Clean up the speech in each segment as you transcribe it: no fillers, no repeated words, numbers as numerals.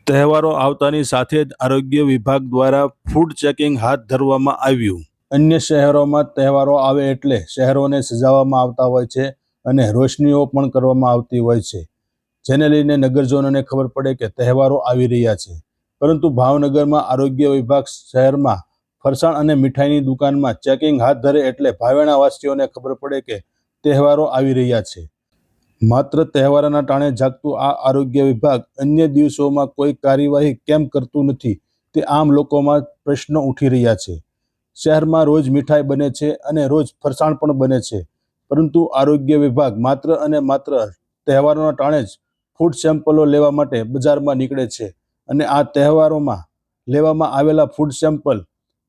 તહેવારો આવતાની સાથે જ આરોગ્ય વિભાગ દ્વારા ફૂડ ચેકિંગ હાથ ધરવામાં આવ્યું। અન્ય શહેરોમાં તહેવારો આવે એટલે શહેરોને સજાવવામાં આવતા હોય છે અને રોશનીઓ પણ કરવામાં આવતી હોય છે, જેને લઈને નગરજનોને ખબર પડે કે તહેવારો આવી રહ્યા છે। પરંતુ ભાવનગરમાં આરોગ્ય વિભાગ શહેરમાં ફરસાણ અને મીઠાઈની દુકાનમાં ચેકિંગ હાથ ધરે એટલે ભાવેણાવાસીઓને ખબર પડે કે તહેવારો આવી રહ્યા છે। માત્ર તહેવારોના ટાણે જાગતું આ આરોગ્ય વિભાગ અન્ય દિવસોમાં કોઈ કાર્યવાહી કેમ કરતું નથી, તે આમ લોકોમાં પ્રશ્નો ઉઠી રહ્યા છે। શહેરમાં રોજ મીઠાઈ બને છે અને રોજ ફરસાણ પણ બને છે, પરંતુ આરોગ્ય વિભાગ માત્ર અને માત્ર તહેવારોના ટાણે જ ફૂડ સેમ્પલો લેવા માટે બજારમાં નીકળે છે અને આ તહેવારોમાં લેવામાં આવેલા ફૂડ સેમ્પલ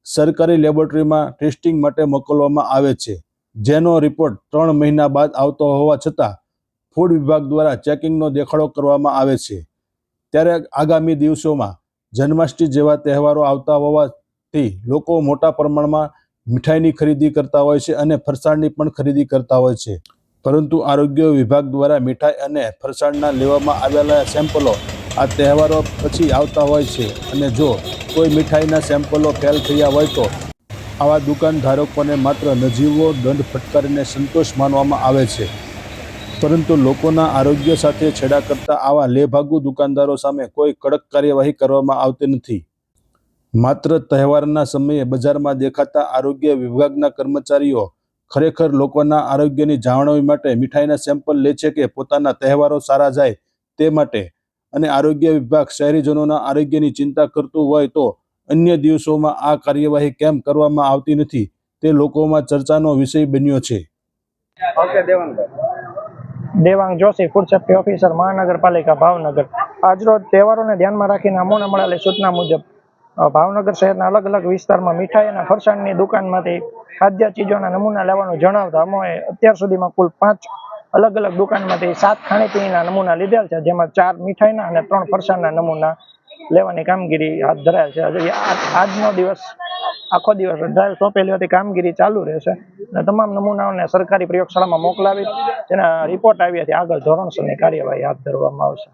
સરકારી લેબોરેટરીમાં ટેસ્ટિંગ માટે મોકલવામાં આવે છે, જેનો રિપોર્ટ 3 મહિના બાદ આવતો હોવા છતાં ફૂડ વિભાગ દ્વારા ચેકિંગનો દેખાડો કરવામાં આવે છે। ત્યારે આગામી દિવસોમાં જન્માષ્ટમી જેવા તહેવારો આવતા હોવાથી લોકો મોટા પ્રમાણમાં મીઠાઈની ખરીદી કરતા હોય છે અને ફરસાણની પણ ખરીદી કરતા હોય છે, પરંતુ આરોગ્ય વિભાગ દ્વારા મીઠાઈ અને ફરસાણના લેવામાં આવેલા સેમ્પલો આ તહેવારો પછી આવતા હોય છે અને જો કોઈ મીઠાઈના સેમ્પલો ફેલ થયા હોય તો આવા દુકાનધારકોને માત્ર નજીવો દંડ ફટકારીને સંતોષ માનવામાં આવે છે, પરંતુ લોકોના આરોગ્ય સાથે છેડા કરતા આવા લેભાગુ દુકાનદારો સામે કોઈ કડક કાર્યવાહી કરવામાં આવતી નથી। માત્ર તહેવારના સમયે બજારમાં દેખાતા આરોગ્ય વિભાગના કર્મચારીઓ ખરેખર લોકોના આરોગ્યની જાળવણી માટે મીઠાઈના સેમ્પલ લે છે કે પોતાના તહેવારો સારા જાય તે માટે? અને આરોગ્ય વિભાગ શહેરીજનોના આરોગ્યની ચિંતા કરતું હોય તો અન્ય દિવસોમાં આ કાર્યવાહી કેમ કરવામાં આવતી નથી, તે લોકોમાં ચર્ચાનો વિષય બન્યો છે। Devang Joshi, food safety officer, મહાનગરપાલિકા ભાવનગર। આજરોજ તહેવારોને ધ્યાનમાં રાખીને અમોને મળેલી સૂચના મુજબ ભાવનગર શહેરના અલગ અલગ વિસ્તારમાં મીઠાઈ અને ફરસાણની દુકાનમાંથી ખાદ્ય ચીજોના નમૂના લેવાનું જણાવતા અમોએ અત્યાર સુધીમાં કુલ 5 અલગ અલગ દુકાનમાંથી 7 ખાણીપીણીના નમૂના લીધેલ છે, જેમાં 4 મીઠાઈના અને 3 ફરસાણના નમૂના લેવાની કામગીરી હાથ ધરાયેલ છે। આજનો દિવસ આખો દિવસ ડ્રાઈવ સોંપેલી હતી, કામગીરી ચાલુ રહેશે અને તમામ નમૂનાઓને સરકારી પ્રયોગશાળામાં મોકલાવી તેના રિપોર્ટ આવ્યાથી આગળ ધોરણસરની કાર્યવાહી હાથ ધરવામાં આવશે।